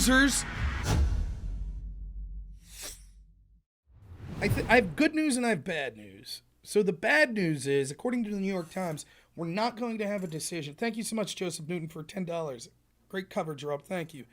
losers. I have good news and I have bad news. So the bad news is, according to the New York Times, we're not going to have a decision. Thank you so much, Joseph Newton, for $10. Great coverage, Rob. Thank you.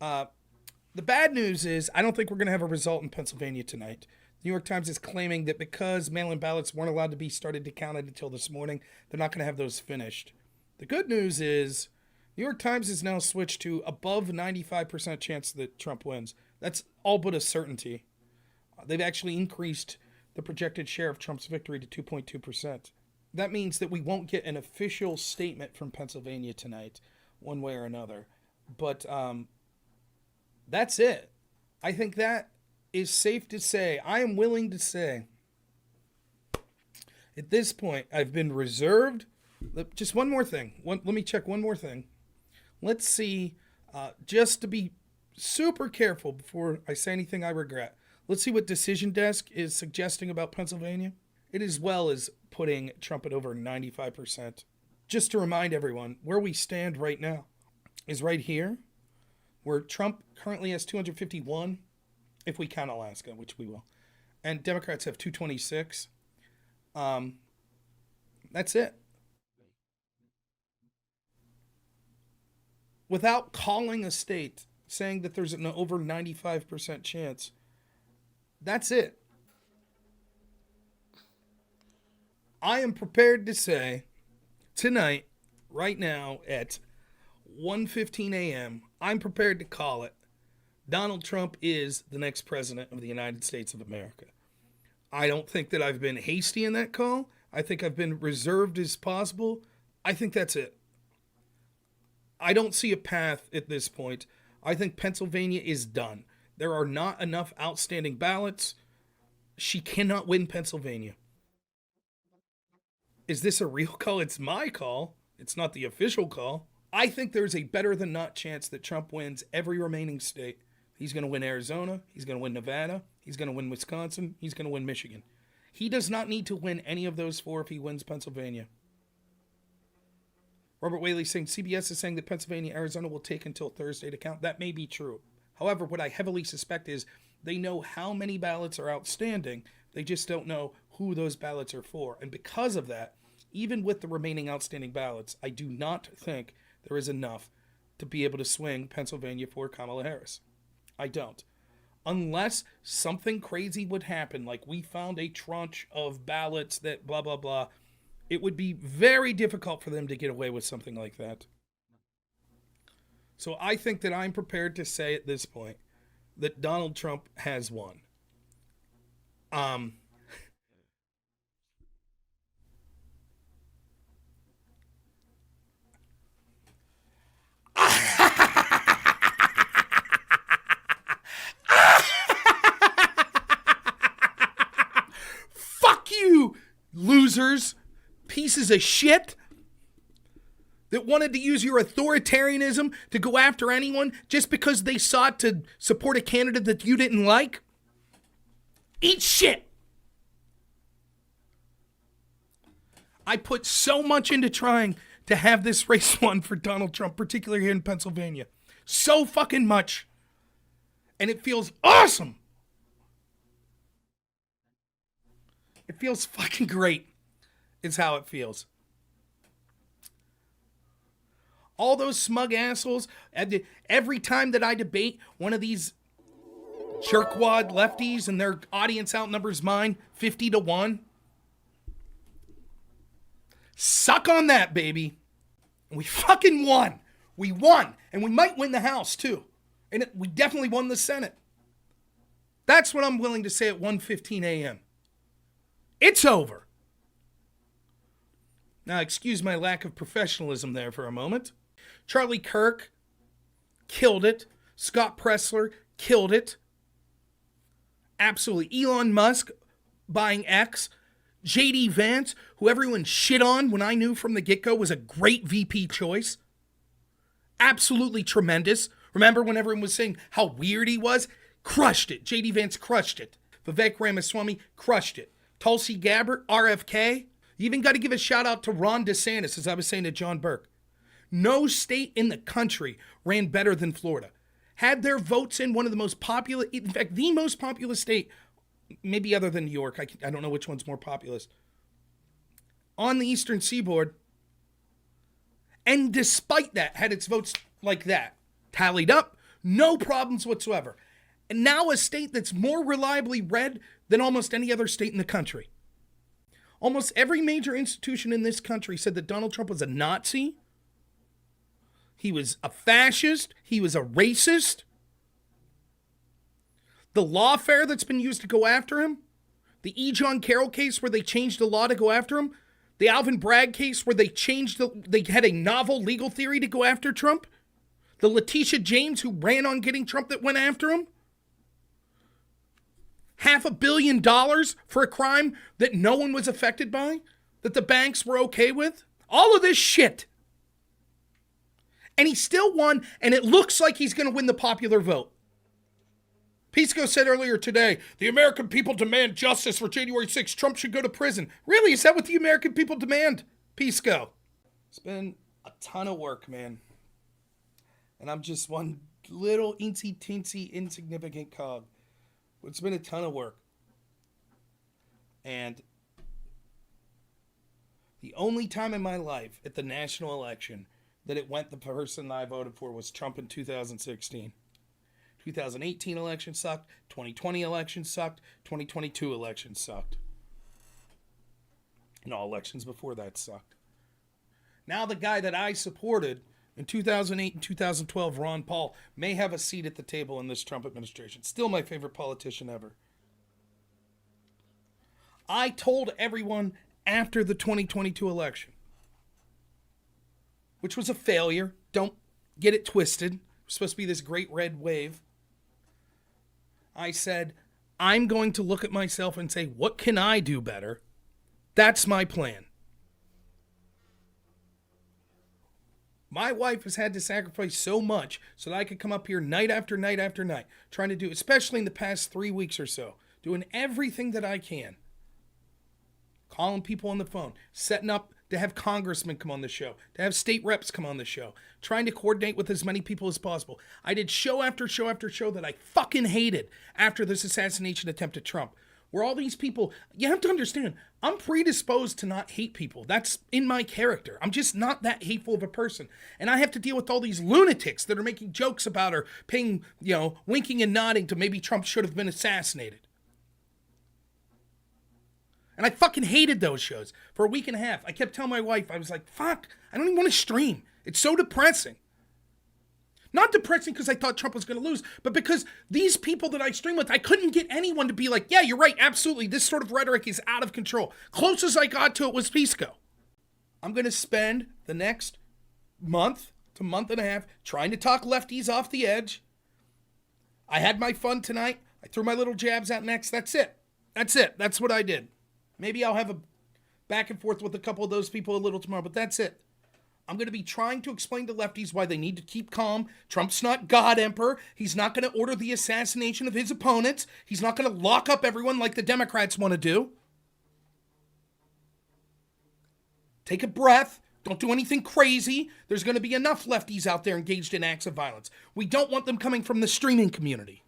The bad news is I don't think we're going to have a result in Pennsylvania tonight. The New York Times is claiming that because mail-in ballots weren't allowed to be started to count until this morning, they're not going to have those finished. The good news is New York Times has now switched to above 95% chance that Trump wins. That's all but a certainty. They've actually increased the projected share of Trump's victory to 2.2%. That means that we won't get an official statement from Pennsylvania tonight, one way or another. But that's it. I think that is safe to say. I am willing to say, at this point, I've been reserved. Just one more thing. Let me check one more thing. Let's see, just to be super careful before I say anything I regret. Let's see what Decision Desk is suggesting about Pennsylvania. It as well as putting Trump at over 95%. Just to remind everyone, where we stand right now is right here, where Trump currently has 251, if we count Alaska, which we will. And Democrats have 226. That's it. Without calling a state, saying that there's an over 95% chance, that's it. I am prepared to say tonight, right now at 1:15 a.m., I'm prepared to call it. Donald Trump is the next president of the United States of America. I don't think that I've been hasty in that call. I think I've been reserved as possible. I think that's it. I don't see a path at this point. I think Pennsylvania is done. There are not enough outstanding ballots. She cannot win Pennsylvania. Is this a real call? It's my call. It's not the official call. I think there's a better than not chance that Trump wins every remaining state. He's going to win Arizona. He's going to win Nevada. He's going to win Wisconsin. He's going to win Michigan. He does not need to win any of those four if he wins Pennsylvania. Robert Whaley saying CBS is saying that Pennsylvania, Arizona will take until Thursday to count. That may be true. However, what I heavily suspect is they know how many ballots are outstanding. They just don't know who those ballots are for. And because of that, even with the remaining outstanding ballots, I do not think there is enough to be able to swing Pennsylvania for Kamala Harris. I don't. Unless something crazy would happen, like we found a tranche of ballots that blah, blah, blah, it would be very difficult for them to get away with something like that. So I think that I'm prepared to say at this point that Donald Trump has won. Fuck you, losers, pieces of shit that wanted to use your authoritarianism to go after anyone just because they sought to support a candidate that you didn't like. Eat shit. I put so much into trying to have this race won for Donald Trump, particularly here in Pennsylvania. So fucking much. And it feels awesome. It feels fucking great, is how it feels. All those smug assholes, every time that I debate one of these jerkwad lefties and their audience outnumbers mine 50-1. Suck on that, baby. We fucking won. We won. And we might win the House, too. And we definitely won the Senate. That's what I'm willing to say at 1:15 a.m. It's over. Now, excuse my lack of professionalism there for a moment. Charlie Kirk killed it. Scott Pressler killed it. Absolutely. Elon Musk buying X. J.D. Vance, who everyone shit on when I knew from the get-go was a great VP choice. Absolutely tremendous. Remember when everyone was saying how weird he was? Crushed it. J.D. Vance crushed it. Vivek Ramaswamy crushed it. Tulsi Gabbard, RFK. You even got to give a shout out to Ron DeSantis, as I was saying to John Burke. No state in the country ran better than Florida. had their votes in one of the most popular, in fact, the most populous state, maybe other than New York, I don't know which one's more populous, on the Eastern Seaboard, and despite that, had its votes like that, tallied up, no problems whatsoever. And now a state that's more reliably red than almost any other state in the country. Almost every major institution in this country said that Donald Trump was a Nazi. He was a fascist. He was a racist. The lawfare that's been used to go after him, the E. John Carroll case where they changed the law to go after him, the Alvin Bragg case where they had a novel legal theory to go after Trump, the Letitia James who ran on getting Trump that went after him, $500 million for a crime that no one was affected by, that the banks were okay with, all of this shit. And he still won, and it looks like he's going to win the popular vote. Pisco said earlier today, the American people demand justice for January 6th. Trump should go to prison. Really? Is that what the American people demand, Pisco? It's been a ton of work, man. And I'm just one little teensy, insignificant cog. It's been a ton of work. And the only time in my life at the national election that it went the person I voted for was Trump in 2016. 2018 election sucked. 2020 election sucked. 2022 election sucked. And all elections before that sucked. Now the guy that I supported in 2008 and 2012, Ron Paul, may have a seat at the table in this Trump administration. Still my favorite politician ever. I told everyone after the 2022 election, which was a failure. Don't get it twisted. It was supposed to be this great red wave. I said, I'm going to look at myself and say, what can I do better? That's my plan. My wife has had to sacrifice so much so that I could come up here night after night after night, trying to do, especially in the past 3 weeks or so, doing everything that I can. Calling people on the phone, setting up to have congressmen come on the show, to have state reps come on the show, trying to coordinate with as many people as possible. I did show after show after show that I fucking hated after this assassination attempt at Trump. Where all these people, you have to understand, I'm predisposed to not hate people. That's in my character. I'm just not that hateful of a person. And I have to deal with all these lunatics that are making jokes about or paying, winking and nodding to maybe Trump should have been assassinated. And I fucking hated those shows for a week and a half. I kept telling my wife, I was like, fuck, I don't even want to stream. It's so depressing. Not depressing because I thought Trump was going to lose, but because these people that I stream with, I couldn't get anyone to be like, yeah, you're right, absolutely, this sort of rhetoric is out of control. Closest I got to it was Pisco. I'm going to spend the next month to month and a half trying to talk lefties off the edge. I had my fun tonight. I threw my little jabs out next. That's it. That's what I did. Maybe I'll have a back and forth with a couple of those people a little tomorrow, but that's it. I'm going to be trying to explain to lefties why they need to keep calm. Trump's not God Emperor. He's not going to order the assassination of his opponents. He's not going to lock up everyone like the Democrats want to do. Take a breath. Don't do anything crazy. There's going to be enough lefties out there engaged in acts of violence. We don't want them coming from the streaming community.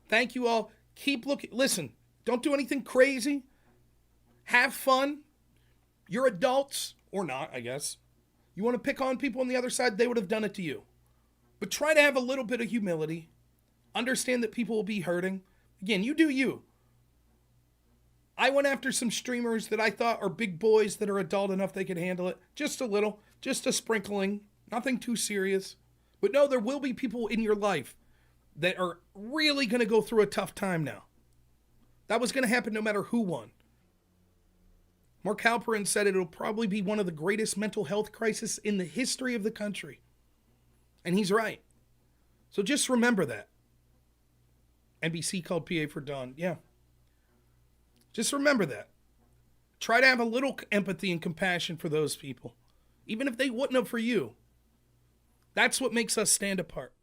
Thank you all. Keep looking. Listen, don't do anything crazy. Have fun. You're adults, or not, I guess. You want to pick on people on the other side, they would have done it to you. But try to have a little bit of humility. Understand that people will be hurting. Again, you do you. I went after some streamers that I thought are big boys that are adult enough they could handle it. Just a little. Just a sprinkling. Nothing too serious. But no, there will be people in your life that are really going to go through a tough time now. That was going to happen no matter who won. Mark Halperin said it'll probably be one of the greatest mental health crises in the history of the country. And he's right. So just remember that. NBC called PA for Dawn. Yeah. Just remember that. Try to have a little empathy and compassion for those people. Even if they wouldn't have for you. That's what makes us stand apart.